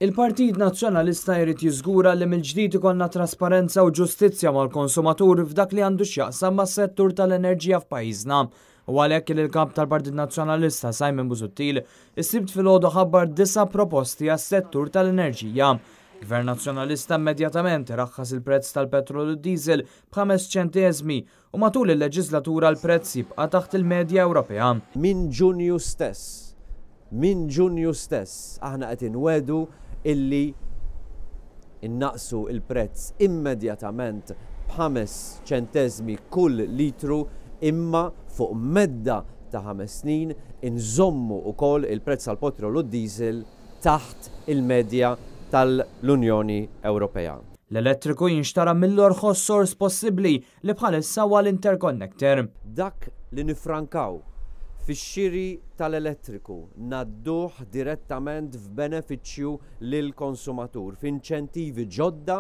Il-Partit Nazzjonalista jrid jiżgura li mill-ġdid ikollna trasparenza u ġustizzja mal-konsumatur f'dak li għandu x'jaqsam mas-settur tal-enerġija f'pajjiżna. U għalhekk il-kap tal-Partit Nazzjonalista Simon Busuttil issibt filgħodu ħabbar 9 proposti għas-settur tal-enerġija. Gvern Nazzjonalista immedjatament raħħas il-prezz tal-petrol u diesel b'5 ċenteżmi u matul il-leġislatura l-prezz jibqa' taħt il-medja Ewropea. Minn Ġunju stess aħna qed inwedu illi innaqsu il-prezz immedjatament b'5 ċenteżmi kull litru, imma fuq medda ta' 5 snin inżommu wkoll il-prezz tal-petrol u diesel taħt il-medja tal-Unjoni Ewropea. L-elettriku jinxtara mill-orħos sors possibbli li bħalissa huwa l-interconnector. Dak li nifrankaw fix-xiri tal-elettriku nadduh direttament f'benefiċċju lill-konsumatur f'inċentivi ġodda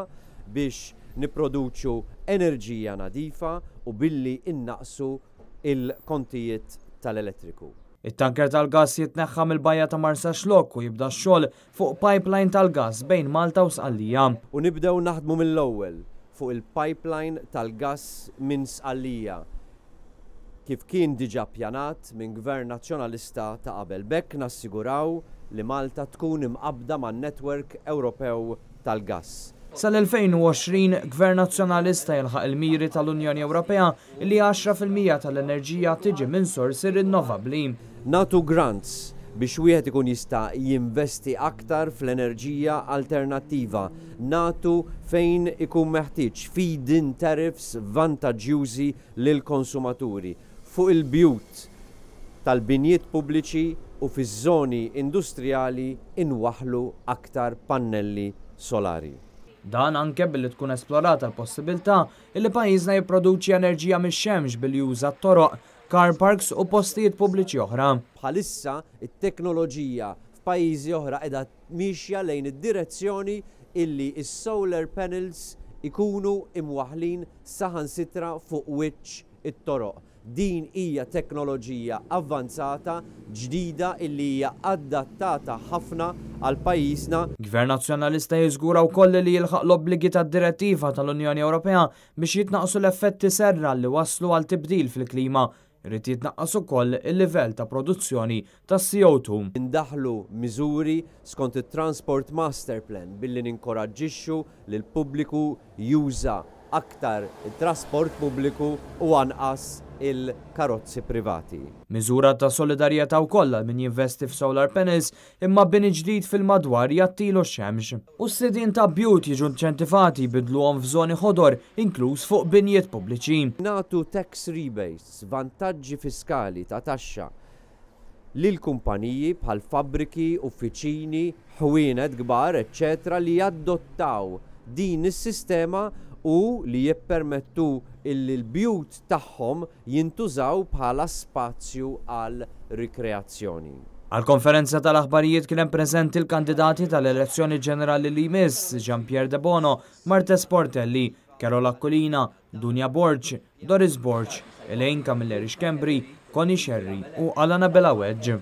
biex nipproduċu enerġija nadifa u billi innaqsu il-kontijiet tal-elettriku. It-tanker tal-gas jitneħħa mill-bajja ta' Marsa Xlokk u jibda x-xogħol fuq pipeline tal-gas bejn Malta u Sqallija. U nibdew naħdmu mill-ewwel fuq il-pipeline tal-gas minn Sqallija kif kien diġà ppjanat minn Gvern Nazzjonalista ta' qabel. Bekk nassiguraw li Malta tkun imqabbda man-netwerk Ewropew tal-gas. Sal-2020, Gvern Nazzjonalista jilħaq il-miri tal-Unjoni Ewropea li 10% tal-enerġija tiġi minn sorsi rinnovabbli. Natu grants biex wieħed ikun jista' jinvesti aktar fl-enerġija alternattiva. Natu fejn ikun meħtieġ feed-in tariffs vantaġġjużi lil konsumaturi fuq il-bjut tal-binjiet pubbliċi u fiż-żoni industrijali inwaħħlu aktar pannelli solari. Dan anke billi tkun esplorata l-possibilità li pajjiżna jipproduċi enerġija mix-xemx billi juża t-toroq, car parks u postijiet pubbliċi oħra. Bħalissa it-teknoloġija f'pajjiżi oħra qiegħda mixja lejn id-direzzjoni illi s-solar panels ikunu imwaħħlin saħansitra fuq wiċċ it-toroq. Din hija teknoloġija avvanzata ġdida illi hija adattata ħafna għal pajjiżna. Gvern Nazzjonalista jiżgura wkoll li jilħaq l-obbligi tad-direttiva tal-Unjoni Ewropea biex jitnaqsu l-effetti serra li waslu għal tibdil fil-klima. Irid jitnaqqas ukoll il-livell ta' produzzjoni ta' CO2. Indaħlu miżuri skont it-Transport Master Plan billi ninkoraġġixxu lil pubbliku juża aktar it-trasport pubbliku u anqas il-karozzi privati. Miżura ta' solidarjetà wkoll għal min jinvesti f'solar panels imma bini ġdid fil-madwar jattilu x-xemx. U s-sidien ta' bjut jiġu inċentivati jbidluhom f'żoni ħodor inkluż fuq binjiet pubbliċi. Nagħtu tax rebates, vantaġġi fiskali ta' taxxa lil kumpaniji bħal fabbriki, uffiċini, ħwienet kbar, eċċetera li jadottaw din is-sistema u li jippermettu illi l-bjut tagħhom jintużaw bħala spazju għal rikreazzjoni. Għal-konferenza tal-aħbarijiet kien hemm preżenti l-kandidati tal-elezzjoni ġenerali li jmiss Jean-Pierre De Bono, Martes Portelli, Carola Accolina, Dunja Borg, Doris Borg, Elaine Camilleri Xkembri, Connie Sherry u Alana Bella Wedge.